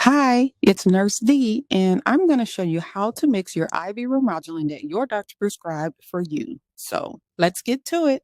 Hi, it's Nurse D, and I'm going to show you how to mix your IV Remodulin that your doctor prescribed for you. So let's get to it.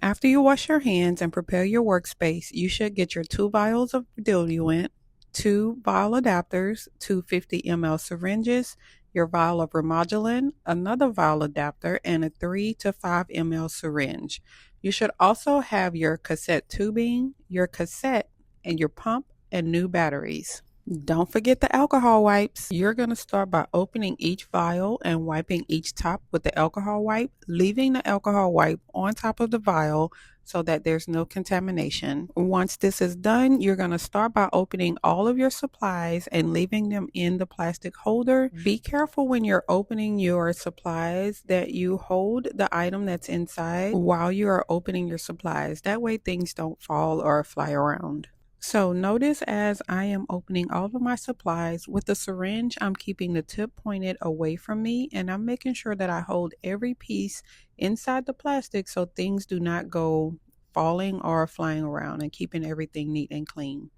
After you wash your hands and prepare your workspace, you should get your 2 vials of diluent, 2 vial adapters, 250 ml syringes, your vial of Remodulin, another vial adapter, and a 3 to 5 ml syringe. You should also have your cassette tubing, your cassette, and your pump and new batteries. Don't forget the alcohol wipes. You're going to start by opening each vial and wiping each top with the alcohol wipe, leaving the alcohol wipe on top of the vial so that there's no contamination. Once this is done, you're going to start by opening all of your supplies and leaving them in the plastic holder. Be careful when you're opening your supplies that you hold the item that's inside while you are opening your supplies. That way things don't fall or fly around. So notice as I am opening all of my supplies with the syringe, I'm keeping the tip pointed away from me, and I'm making sure that I hold every piece inside the plastic so things do not go falling or flying around, and keeping everything neat and clean.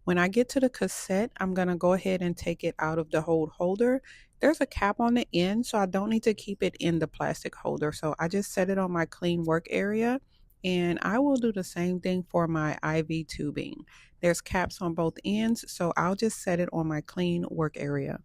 When I get to the cassette, I'm going to go ahead and take it out of the holder. There's a cap on the end, so I don't need to keep it in the plastic holder. So I just set it on my clean work area, and I will do the same thing for my IV tubing. There's caps on both ends, so I'll just set it on my clean work area.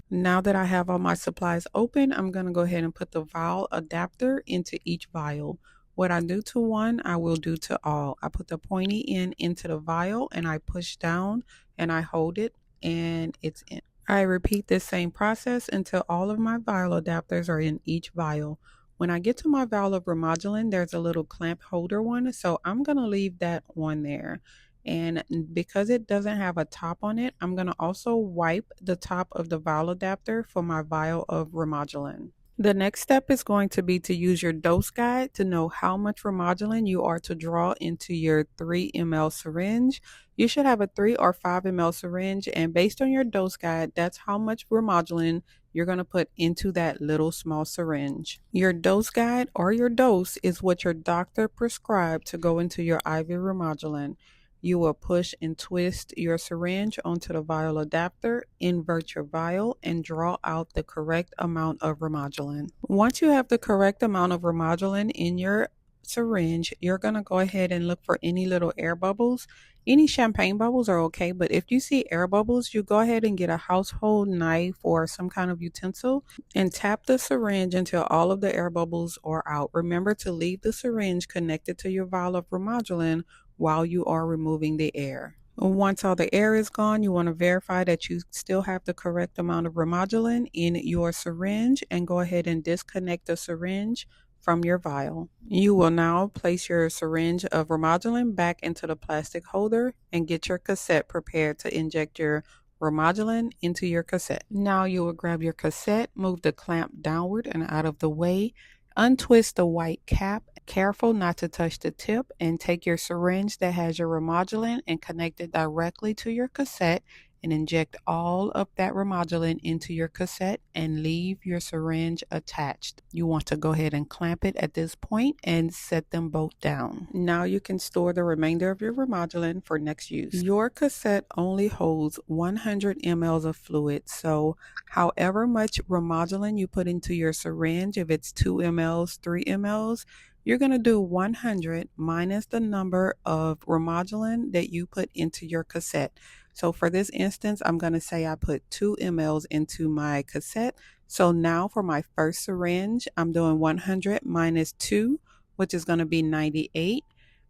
Now that I have all my supplies open, I'm going to go ahead and put the vial adapter into each vial. What I do to one, I will do to all. I put the pointy end into the vial and I push down and I hold it and it's in. I repeat this same process until all of my vial adapters are in each vial. When I get to my vial of Remodulin, there's a little clamp holder one, so I'm going to leave that on there. And because it doesn't have a top on it, I'm going to also wipe the top of the vial adapter for my vial of Remodulin. The next step is going to be to use your dose guide to know how much Remodulin you are to draw into your 3 ml syringe. You should have a 3 or 5 ml syringe, and based on your dose guide, that's how much Remodulin you're going to put into that little small syringe. Your dose guide or your dose is what your doctor prescribed to go into your IV Remodulin. You will push and twist your syringe onto the vial adapter, invert your vial, and draw out the correct amount of Remodulin. Once you have the correct amount of Remodulin in your syringe, you're going to go ahead and look for any little air bubbles. Any champagne bubbles are okay, but if you see air bubbles, you go ahead and get a household knife or some kind of utensil and tap the syringe until all of the air bubbles are out. Remember to leave the syringe connected to your vial of Remodulin while you are removing the air. Once all the air is gone, you want to verify that you still have the correct amount of Remodulin in your syringe and go ahead and disconnect the syringe from your vial. You will now place your syringe of Remodulin back into the plastic holder and get your cassette prepared to inject your Remodulin into your cassette. Now you will grab your cassette, move the clamp downward and out of the way, untwist the white cap, careful not to touch the tip, and take your syringe that has your Remodulin and connect it directly to your cassette and inject all of that Remodulin into your cassette and leave your syringe attached. You want to go ahead and clamp it at this point and set them both down. Now you can store the remainder of your Remodulin for next use. Your cassette only holds 100 ml of fluid, so however much Remodulin you put into your syringe, if it's 2 ml, 3 ml, you're going to do 100 minus the number of Remodulin that you put into your cassette. So for this instance, I'm going to say I put 2 ml into my cassette. So now for my first syringe, I'm doing 100 minus 2, which is going to be 98.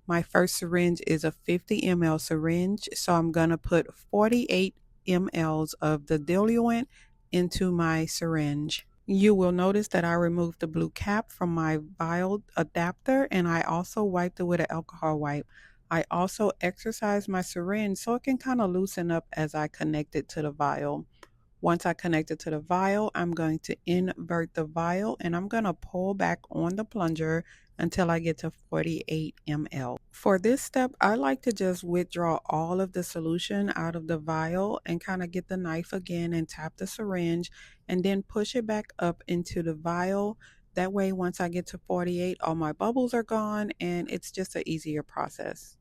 My first syringe is a 50 ml syringe, so I'm going to put 48 ml of the diluent into my syringe. You will notice that I removed the blue cap from my vial adapter, and I also wiped it with an alcohol wipe. I also exercised my syringe so it can kind of loosen up as I connect it to the vial. Once I connect it to the vial, I'm going to invert the vial and I'm going to pull back on the plunger until I get to 48 ml. For this step, I like to just withdraw all of the solution out of the vial and kind of get the knife again and tap the syringe and then push it back up into the vial. That way, once I get to 48, all my bubbles are gone and it's just an easier process.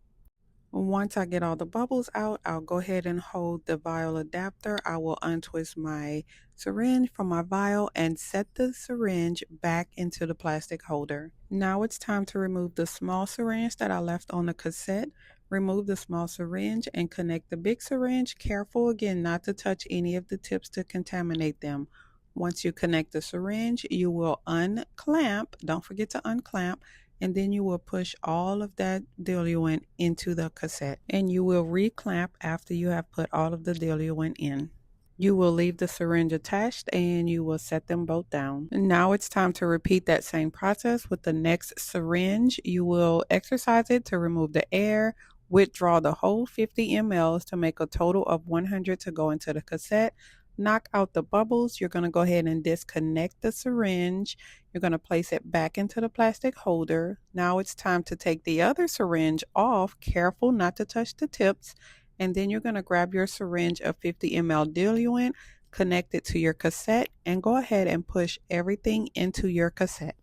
Once I get all the bubbles out, I'll go ahead and hold the vial adapter. I will untwist my syringe from my vial and set the syringe back into the plastic holder. Now it's time to remove the small syringe that I left on the cassette. Remove the small syringe and connect the big syringe. Careful again not to touch any of the tips to contaminate them. Once you connect the syringe, you will unclamp. Don't forget to unclamp, and then you will push all of that diluent into the cassette, and you will reclamp after you have put all of the diluent in. You will leave the syringe attached and you will set them both down. Now it's time to repeat that same process with the next syringe. You will exercise it to remove the air, withdraw the whole 50 mLs to make a total of 100 to go into the cassette. Knock out the bubbles. You're going to go ahead and disconnect the syringe. You're going to place it back into the plastic holder. Now it's time to take the other syringe off. Careful not to touch the tips. And then you're going to grab your syringe of 50 ml diluent, connect it to your cassette, and go ahead and push everything into your cassette.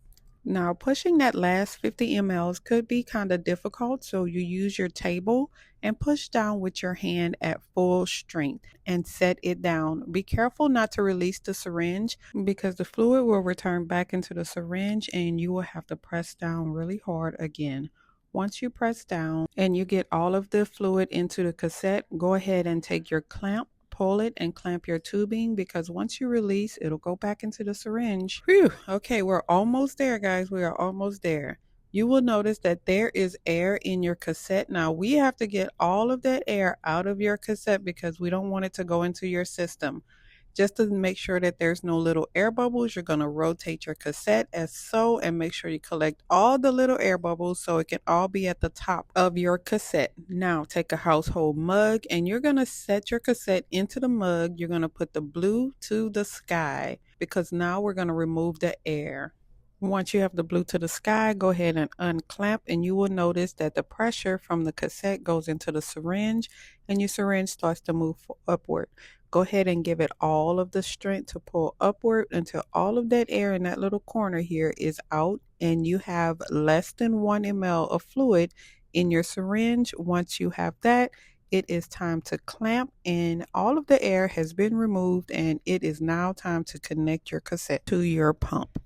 Now, pushing that last 50 mLs could be kind of difficult, so you use your table and push down with your hand at full strength and set it down. Be careful not to release the syringe because the fluid will return back into the syringe and you will have to press down really hard again. Once you press down and you get all of the fluid into the cassette, go ahead and take your clamp, pull it, and clamp your tubing, because once you release, it'll go back into the syringe. Whew, okay, we're almost there, guys. We are almost there. You will notice that there is air in your cassette. Now, we have to get all of that air out of your cassette because we don't want it to go into your system. Just to make sure that there's no little air bubbles, you're going to rotate your cassette as so and make sure you collect all the little air bubbles so it can all be at the top of your cassette. Now take a household mug and you're going to set your cassette into the mug. You're going to put the blue to the sky because now we're going to remove the air. Once you have the blue to the sky, go ahead and unclamp, and you will notice that the pressure from the cassette goes into the syringe and your syringe starts to move upward. Go ahead and give it all of the strength to pull upward until all of that air in that little corner here is out and you have less than 1 ml of fluid in your syringe. Once you have that, it is time to clamp and all of the air has been removed, and it is now time to connect your cassette to your pump.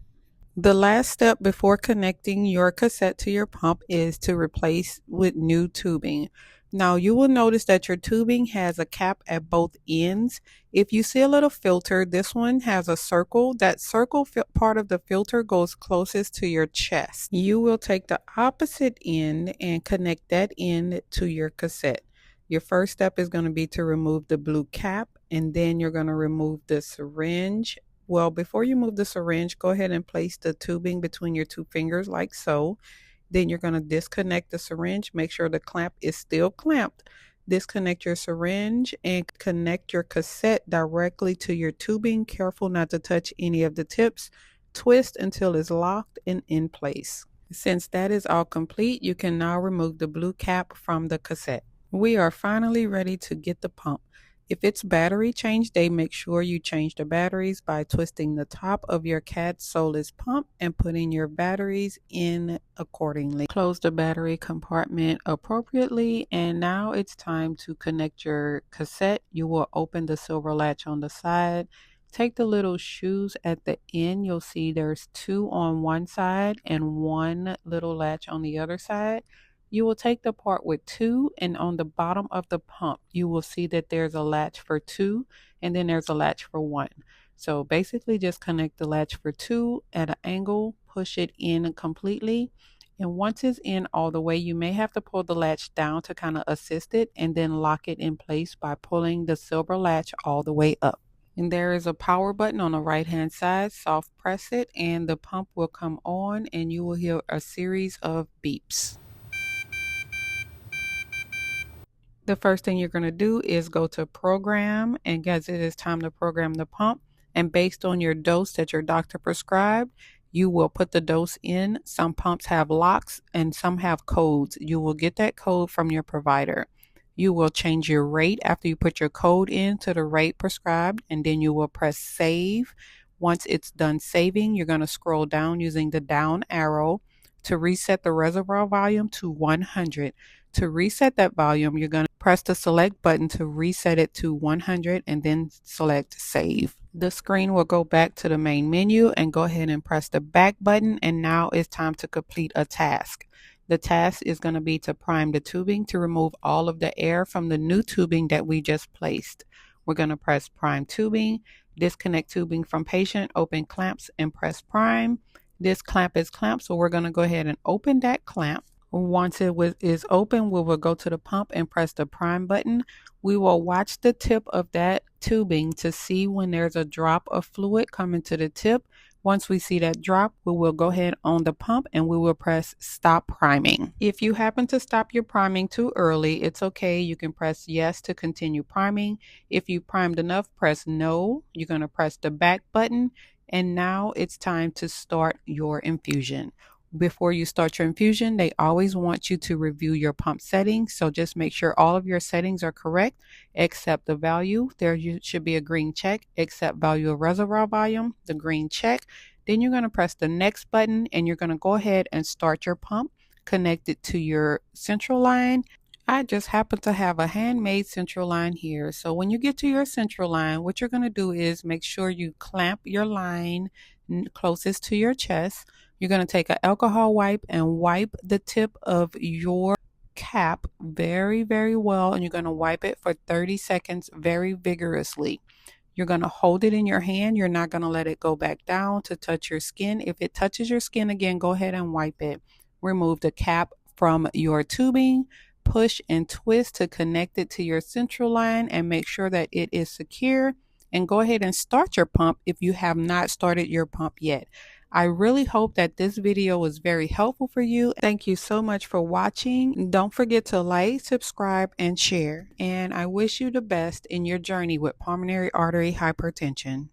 The last step before connecting your cassette to your pump is to replace with new tubing. Now you will notice that your tubing has a cap at both ends. If you see a little filter, this one has a circle. That circle part of the filter goes closest to your chest. You will take the opposite end and connect that end to your cassette. Your first step is going to be to remove the blue cap, and then you're going to remove the syringe. Well, before you move the syringe, go ahead and place the tubing between your two fingers like so. Then you're going to disconnect the syringe. Make sure the clamp is still clamped. Disconnect your syringe and connect your cassette directly to your tubing. Careful not to touch any of the tips. Twist until it's locked and in place. Since that is all complete, you can now remove the blue cap from the cassette. We are finally ready to get the pump. If it's battery change day, make sure you change the batteries by twisting the top of your CAD Solus pump and putting your batteries in accordingly. Close the battery compartment appropriately, and now it's time to connect your cassette. You will open the silver latch on the side. Take the little shoes at the end. You'll see there's 2 on one side and 1 little latch on the other side. You will take the part with 2, and on the bottom of the pump, you will see that there's a latch for 2 and then there's a latch for 1. So basically just connect the latch for 2 at an angle, push it in completely. And once it's in all the way, you may have to pull the latch down to kind of assist it and then lock it in place by pulling the silver latch all the way up. And there is a power button on the right hand side. Soft press it and the pump will come on and you will hear a series of beeps. The first thing you're going to do is go to program, and guys, it is time to program the pump. And based on your dose that your doctor prescribed, you will put the dose in. Some pumps have locks and some have codes. You will get that code from your provider. You will change your rate after you put your code in to the rate prescribed, and then you will press save. Once it's done saving, you're going to scroll down using the down arrow to reset the reservoir volume to 100. To reset that volume, you're going to press the select button to reset it to 100 and then select save. The screen will go back to the main menu and go ahead and press the back button, and now it's time to complete a task. The task is going to be to prime the tubing to remove all of the air from the new tubing that we just placed. We're going to press prime tubing, disconnect tubing from patient, open clamps, and press prime. This clamp is clamped, so we're going to go ahead and open that clamp. Once it is open, we will go to the pump and press the prime button. We will watch the tip of that tubing to see when there's a drop of fluid coming to the tip. Once we see that drop, we will go ahead on the pump and we will press stop priming. If you happen to stop your priming too early, it's okay. You can press yes to continue priming. If you primed enough, press no. You're going to press the back button, and now it's time to start your infusion. Before you start your infusion, they always want you to review your pump settings. So just make sure all of your settings are correct, except the value. There should be a green check, except value of reservoir volume, the green check. Then you're going to press the next button and you're going to go ahead and start your pump, connect it to your central line. I just happen to have a handmade central line here. So when you get to your central line, what you're going to do is make sure you clamp your line closest to your chest. You're going to take an alcohol wipe and wipe the tip of your cap very, very well. And you're going to wipe it for 30 seconds very vigorously. You're going to hold it in your hand. You're not going to let it go back down to touch your skin. If it touches your skin again, go ahead and wipe it. Remove the cap from your tubing. Push and twist to connect it to your central line and make sure that it is secure. And go ahead and start your pump if you have not started your pump yet. I really hope that this video was very helpful for you. Thank you so much for watching. Don't forget to like, subscribe, and share. And I wish you the best in your journey with pulmonary artery hypertension.